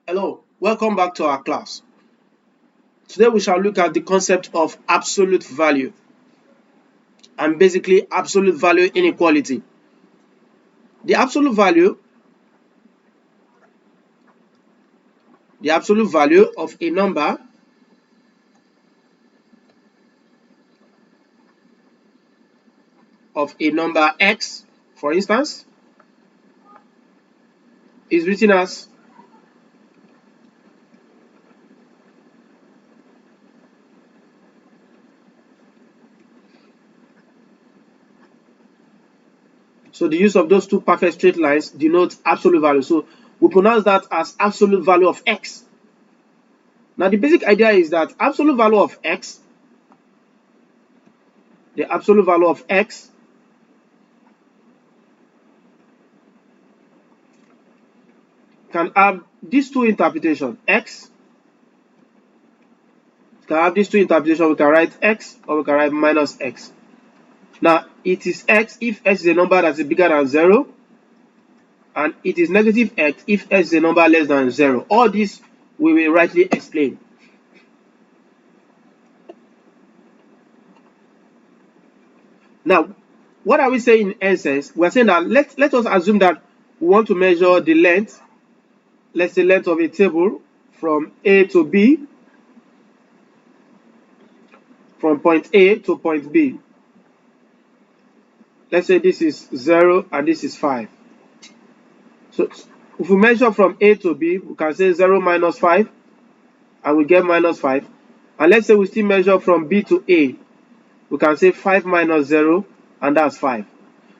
Hello, welcome back to our class. Today we shall look at the concept of absolute value and basically absolute value inequality. The absolute value, of a number x, for instance, is written as so the use of those two perfect straight lines denotes absolute value. So we pronounce that as absolute value of x. Now the basic idea is that absolute value of x, the absolute value of x can have these two interpretations. X can have these two interpretations. We can write x or we can write minus x. Now it is x if x is a number that is bigger than 0, and it is negative x if x is a number less than 0. All this we will rightly explain. Now, what are we saying in essence? We are saying that let us assume that we want to measure the length, let's say length of a table from A to B, from point A to point B. Let's say this is 0 and this is 5. So if we measure from A to B, we can say 0 minus 5 and we get minus 5. And let's say we still measure from B to A, we can say 5 minus 0 and that's 5.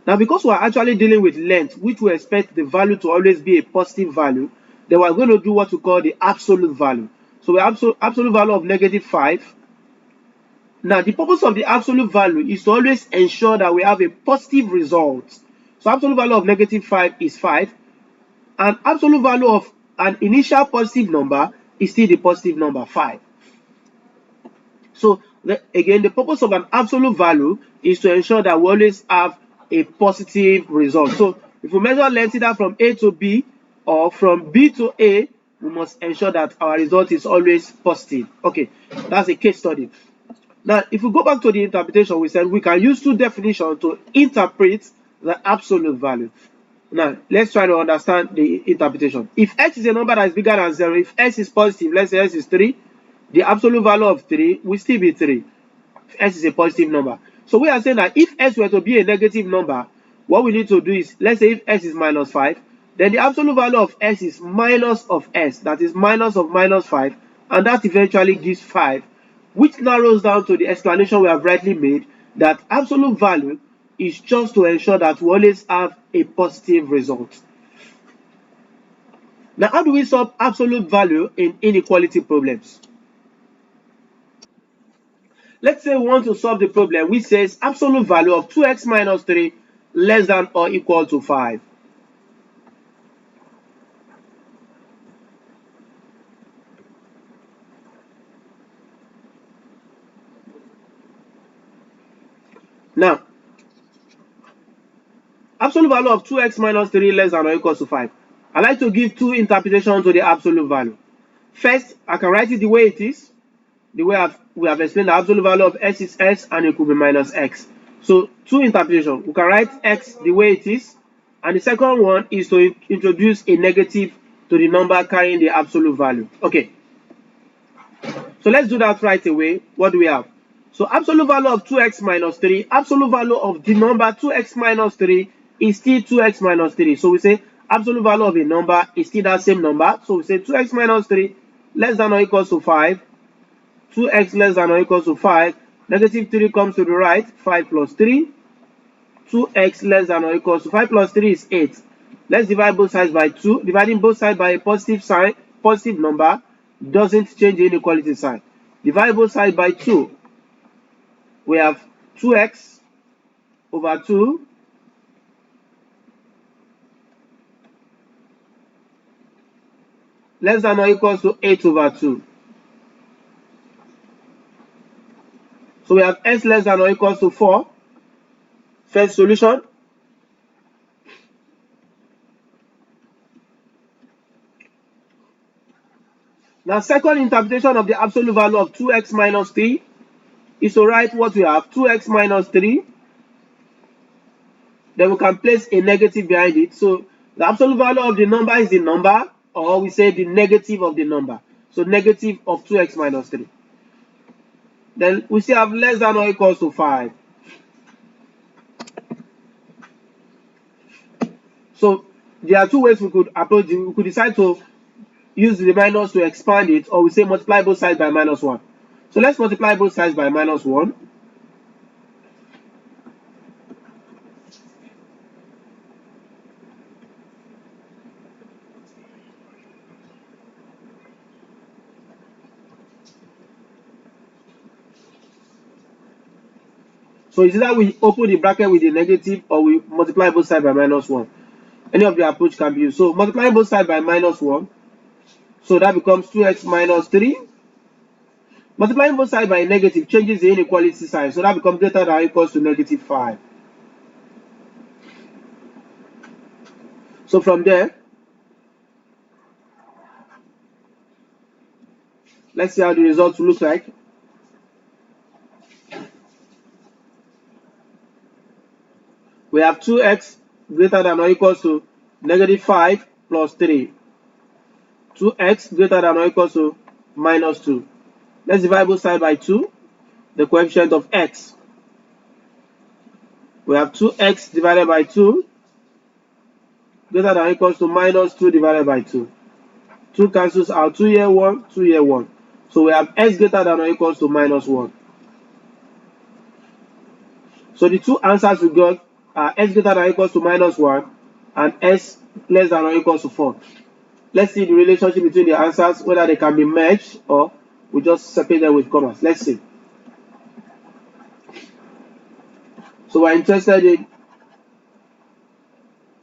Now because we are actually dealing with length, which we expect the value to always be a positive value, then we are going to do what we call the absolute value. So we have absolute value of negative 5. Now the purpose of the absolute value is to always ensure that we have a positive result. So absolute value of negative 5 is 5, and absolute value of an initial positive number is still the positive number 5. So again, the purpose of an absolute value is to ensure that we always have a positive result. So if we measure length either from A to B or from B to A, we must ensure that our result is always positive. Okay, that's a case study. Now, if we go back to the interpretation, we said we can use two definitions to interpret the absolute value. Now, let's try to understand the interpretation. If x is a number that is bigger than 0, if x is positive, let's say x is 3, the absolute value of 3 will still be 3. If x is a positive number. So we are saying that if x were to be a negative number, what we need to do is, let's say if x is minus 5, then the absolute value of x is minus of s, that is minus of minus 5, and that eventually gives 5, which narrows down to the explanation we have rightly made, that absolute value is just to ensure that we always have a positive result. Now, how do we solve absolute value in inequality problems? Let's say we want to solve the problem which says absolute value of 2x minus 3 less than or equal to 5. Now, absolute value of 2x minus 3 less than or equal to 5. I like to give two interpretations to the absolute value. First, I can write it the way it is. The way we have explained, the absolute value of x is s and it could be minus x. So two interpretations. We can write x the way it is, and the second one is to introduce a negative to the number carrying the absolute value. Okay, so let's do that right away. What do we have? So absolute value of 2x minus 3, absolute value of the number 2x minus 3 is still 2x minus 3. So we say absolute value of a number is still that same number. So we say 2x minus 3 less than or equals to 5. 2x less than or equals to 5. Negative 3 comes to the right. 5 plus 3. 2x less than or equals to 5 plus 3 is 8. Let's divide both sides by 2. Dividing both sides by a positive sign, positive number, doesn't change the inequality sign. Divide both sides by 2. We have 2x over 2 less than or equals to 8 over 2. So we have s less than or equals to 4. First solution. Now, second interpretation of the absolute value of 2x minus 3 is to write what we have, 2x minus 3. Then we can place a negative behind it. So the absolute value of the number is the number, or we say the negative of the number. So negative of 2x minus 3. Then we still have less than or equals to 5. So there are two ways we could approach it. We could decide to use the minus to expand it, or we say multiply both sides by minus 1. So let's multiply both sides by minus 1. So it's either we open the bracket with the negative or we multiply both sides by minus 1. Any of the approach can be used. So multiplying both sides by minus 1. So that becomes 2x minus 3. Multiplying both sides by negative changes the inequality sign. So that becomes greater than or equals to negative 5. So from there, let's see how the result will look like. We have 2x greater than or equals to negative 5 plus 3. 2x greater than or equals to minus 2. Let's divide both sides by 2, the coefficient of x. We have 2x divided by 2 greater than or equals to minus 2 divided by 2. 2 cancels out, 2 here 1, 2 here 1. So we have x greater than or equals to minus 1. So the two answers we got are x greater than or equals to minus 1 and s less than or equals to 4. Let's see the relationship between the answers, whether they can be merged or we just separate them with commas. Let's see. So we're interested in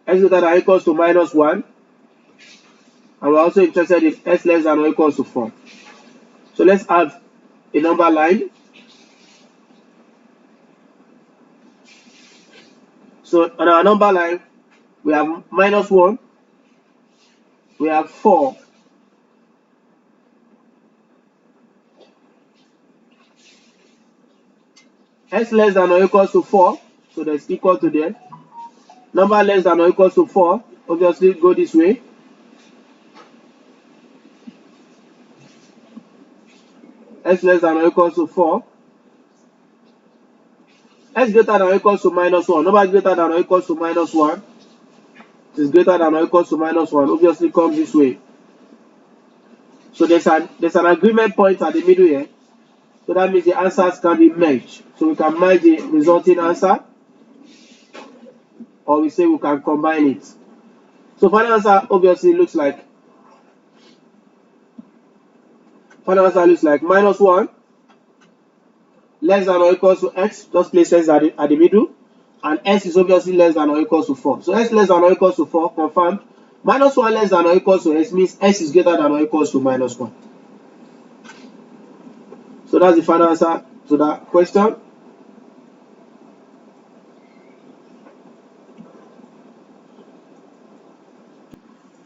x greater than or equals to minus 1, and we're also interested in s less than or equals to 4. So let's add a number line. So on our number line, we have minus 1, we have 4, s less than or equals to 4, so there's equal to there. Number less than or equals to 4, obviously go this way. S less than or equals to 4. S greater than or equals to minus 1. Number greater than or equals to minus 1. It is greater than or equals to minus 1. Obviously comes this way. So there's an agreement point at the middle here. So that means the answers can be merged. So we can merge the resulting answer, or we say we can combine it. So final answer obviously looks like minus 1 less than or equals to x, just place s at the middle, and s is obviously less than or equals to 4. So s less than or equals to 4, confirmed. Minus 1 less than or equals to s means s is greater than or equals to minus 1. So that's the final answer to that question.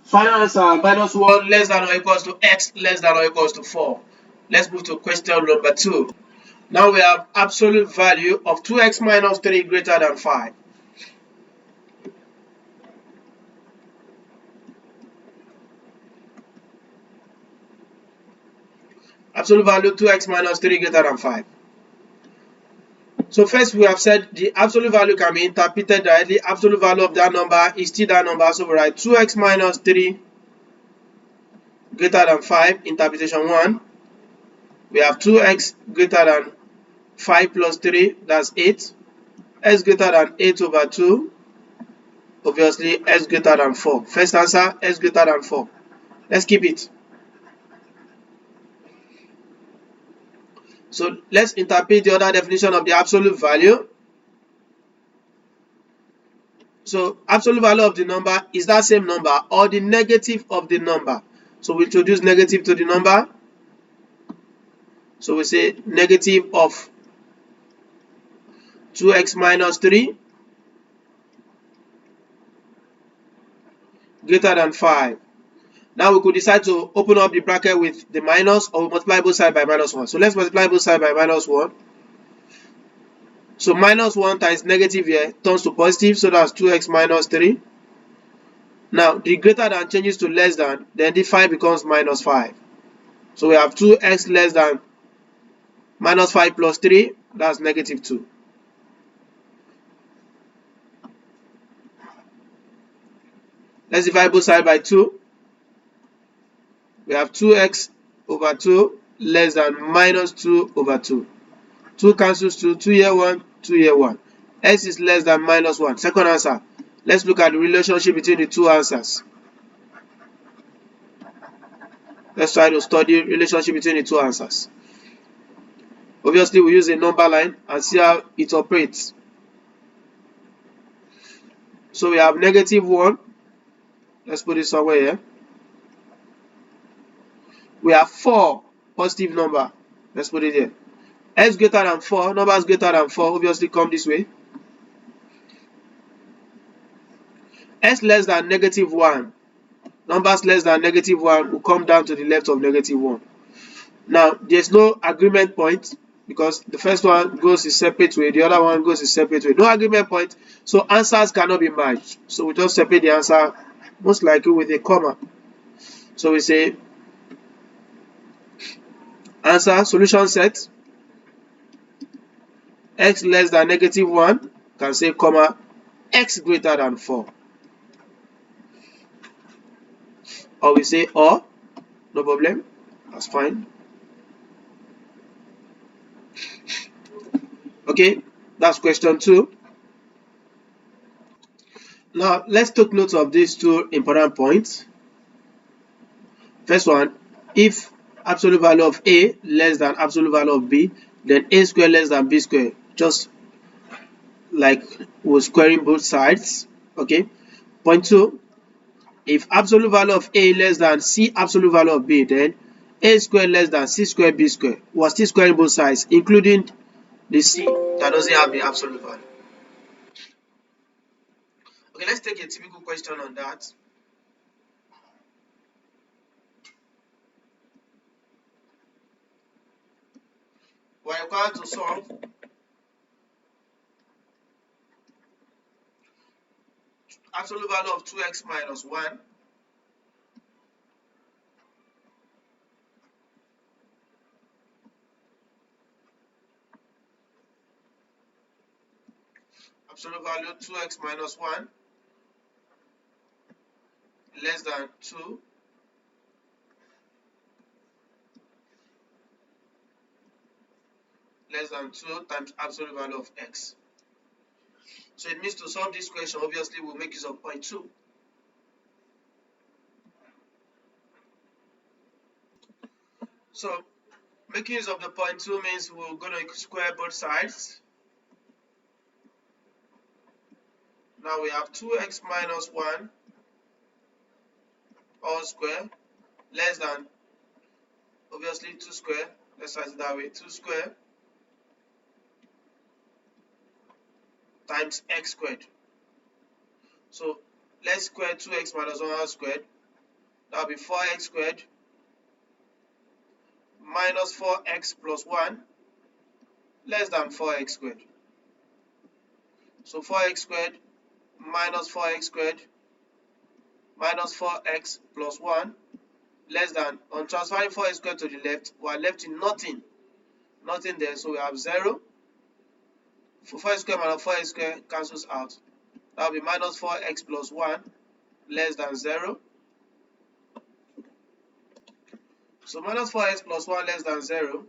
Final answer, minus 1 less than or equals to x less than or equals to 4. Let's move to question number 2. Now we have absolute value of 2x minus 3 greater than 5. Absolute value 2x minus 3 greater than 5. So first we have said the absolute value can be interpreted directly. Absolute value of that number is still that number. So we write 2x minus 3 greater than 5, interpretation 1. We have 2x greater than 5 plus 3, that's 8. S greater than 8 over 2. Obviously s greater than 4. First answer, s greater than 4. Let's keep it. So let's interpret the other definition of the absolute value. So absolute value of the number is that same number or the negative of the number. So we introduce negative to the number. So we say negative of 2x minus 3 greater than 5. Now we could decide to open up the bracket with the minus, or multiply both sides by -1. So let's multiply both sides by -1. So -1 times negative here turns to positive, so that's 2x minus 3. Now the greater than changes to less than, then the 5 becomes -5. So we have 2x less than -5 plus 3, that's -2. Let's divide both sides by 2. We have 2x over 2 less than -2 over 2. 2 cancels 2, 2 here 1, 2 here 1. X is less than -1. Second answer. Let's look at the relationship between the two answers. Let's try to study relationship between the two answers. Obviously, we use a number line and see how it operates. So we have -1. Let's put it somewhere here. We have 4 positive number. Let's put it here. X greater than 4, numbers greater than 4 obviously come this way. X less than -1, numbers less than -1 will come down to the left of -1. Now, there's no agreement point because the first one goes a separate way, the other one goes a separate way. No agreement point, so answers cannot be merged. So we just separate the answer most likely with a comma. So we say answer, solution set, x less than -1, can say comma, x greater than 4. Or we say or, no problem, that's fine. Okay, that's question 2. Now, let's take note of these two important points. First one, if absolute value of A less than absolute value of B, then A squared less than B squared. Just like we're squaring both sides. Okay. Point 2, if absolute value of A less than C absolute value of B, then A squared less than C squared B squared. We're still squaring both sides, including the C that doesn't have the absolute value. Okay, let's take a typical question on that. We're required to solve absolute value of 2x minus 1 absolute value 2x minus 1 less than 2 less than 2 times absolute value of x. So it means to solve this question, obviously we'll make use of point 2. So making use of the point 2 means we're going to square both sides. Now we have 2x minus 1 all square less than, obviously 2 square, let's write it that way, 2 square times x squared. So let's square 2x minus 1 all squared. That will be 4x squared minus 4x plus 1 less than 4x squared. So 4x squared minus 4x squared minus 4x plus 1 less than, on transferring 4x squared to the left, we are left with nothing there, so we have 0. For 4x squared minus 4x squared cancels out. That will be minus 4x plus 1 less than 0. So minus 4x plus 1 less than 0.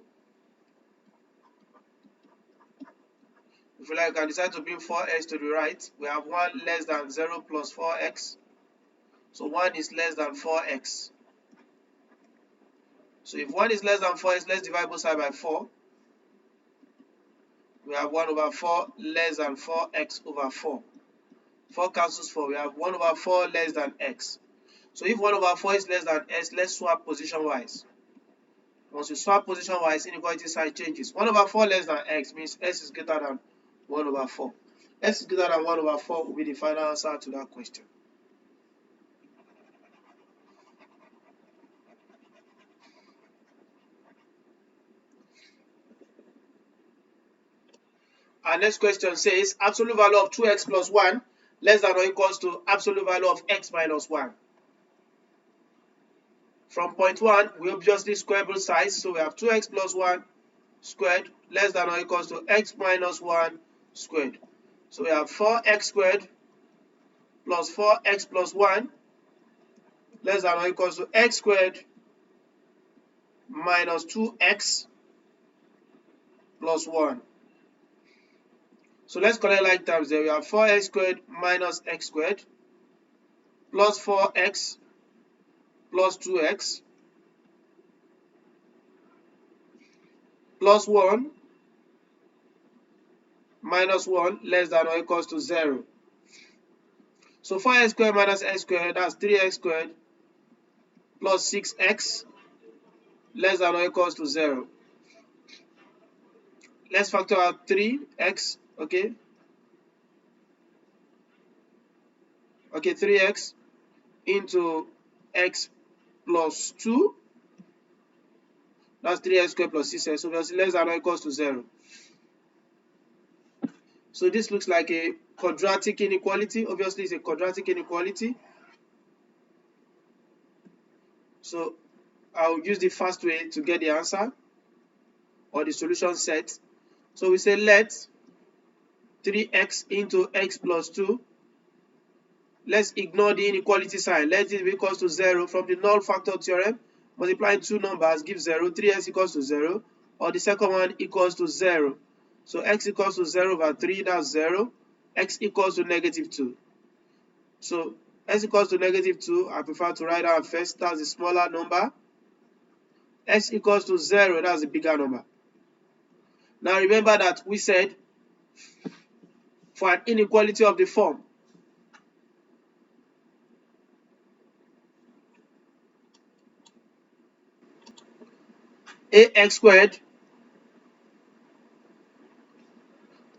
If you like, you can decide to bring 4x to the right. We have 1 less than 0 plus 4x. So 1 is less than 4x. So if 1 is less than 4x, let's divide both sides by 4. We have 1 over 4 less than 4x over 4. 4 cancels 4. We have 1 over 4 less than x. So if 1 over 4 is less than x, let's swap position-wise. Once you swap position-wise, inequality sign changes. 1 over 4 less than x means s is greater than 1 over 4. S is greater than 1 over 4 will be the final answer to that question. Our next question says absolute value of 2x plus 1 less than or equals to absolute value of x minus 1. From point 1, we obviously square both sides, so we have 2x plus 1 squared less than or equals to x minus 1 squared. So we have 4x squared plus 4x plus 1 less than or equals to x squared minus 2x plus 1. So let's collect like terms there. We have 4x squared minus x squared plus 4x plus 2x plus 1 minus 1 less than or equals to 0. So 4x squared minus x squared, that's 3x squared plus 6x less than or equals to 0. Let's factor out 3x, okay? Okay, 3x into x plus 2. That's 3x squared plus 6x, so that's less than or equals to 0. So this looks like a quadratic inequality. Obviously, it's a quadratic inequality. So I'll use the first way to get the answer or the solution set. So we say let 3x into x plus 2. Let's ignore the inequality sign. Let it be equals to 0. From the null factor theorem, multiplying two numbers gives 0. 3x equals to 0. Or the second one equals to 0. So x equals to 0 over 3, that's 0. X equals to negative 2. So x equals to negative 2, I prefer to write down first, that's the smaller number. X equals to 0, that's the bigger number. Now remember that we said for an inequality of the form ax squared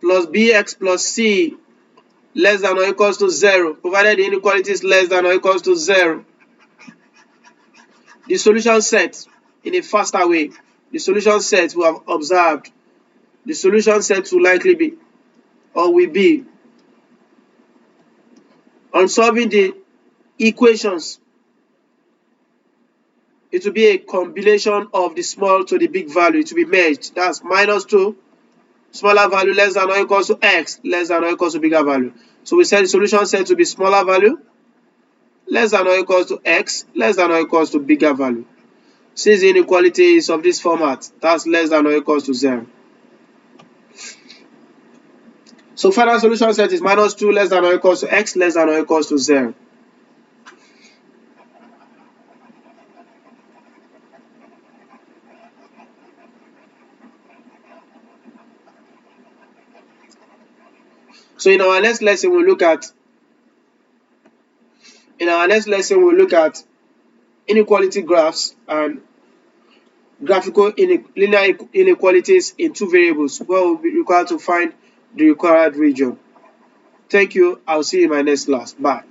plus bx plus c less than or equals to 0, provided the inequality is less than or equals to 0. The solution set in a faster way, the solution set we have observed, the solution set will likely be or will be on solving the equations, it will be a combination of the small to the big value. It will be merged. That's minus 2, smaller value less than or equals to x, less than or equals to bigger value. So we said the solution set to be smaller value, less than or equals to x, less than or equals to bigger value. Since the inequality is of this format, that's less than or equals to 0. So final solution set is minus 2 less than or equals to x, less than or equals to 0. So in our next lesson we'll look at inequality graphs and graphical linear inequalities in two variables where we'll be required to find the required region. Thank you. I'll see you in my next class. Bye.